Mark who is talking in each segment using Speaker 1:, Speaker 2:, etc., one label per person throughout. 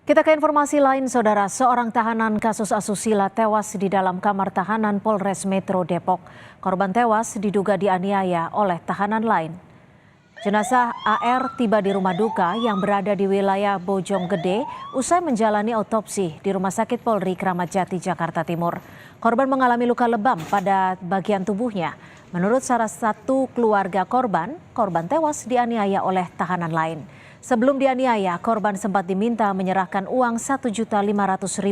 Speaker 1: Kita ke informasi lain, Saudara. Seorang tahanan kasus asusila tewas di dalam kamar tahanan Polres Metro Depok. Korban tewas diduga dianiaya oleh tahanan lain. Jenazah AR tiba di rumah duka yang berada di wilayah Bojonggede usai menjalani otopsi di Rumah Sakit Polri Kramat Jati, Jakarta Timur. Korban mengalami luka lebam pada bagian tubuhnya. Menurut salah satu keluarga korban tewas dianiaya oleh tahanan lain. Sebelum dianiaya, korban sempat diminta menyerahkan uang Rp1.500.000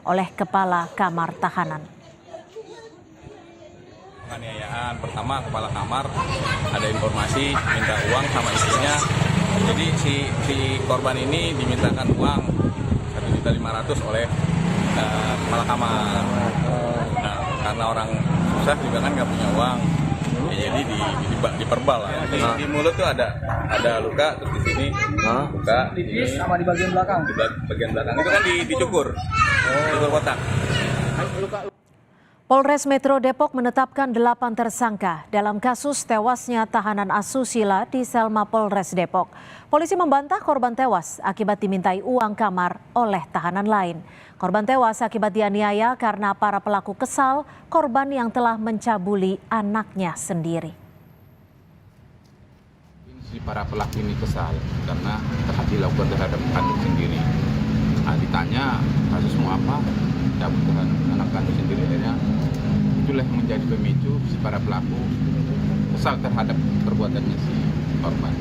Speaker 1: oleh kepala kamar tahanan.
Speaker 2: Penganiayaan pertama, kepala kamar ada informasi minta uang sama istrinya. Jadi si korban ini dimintakan uang Rp1.500.000 oleh kepala kamar. Nah, karena orang susah juga kan nggak punya uang. Ya, jadi diperbal lah. Di mulut tuh ada luka, terus di sini luka, di sini
Speaker 3: sama di bagian belakang.
Speaker 2: Di bagian belakang itu kan dicukur, cukur kotak.
Speaker 1: Polres Metro Depok menetapkan 8 tersangka dalam kasus tewasnya tahanan asusila di Selma Polres Depok. Polisi membantah korban tewas akibat dimintai uang kamar oleh tahanan lain. Korban tewas akibat dianiaya karena para pelaku kesal korban yang telah mencabuli anaknya sendiri.
Speaker 4: Si para pelaku ini kesal karena telah dilakukan terhadap kandung sendiri. Nah, ditanya kasusmu apa? Cabut dengan anak kandung sendiri, akhirnya itulah yang menjadi pemicu si para pelaku kesal terhadap perbuatannya si korban.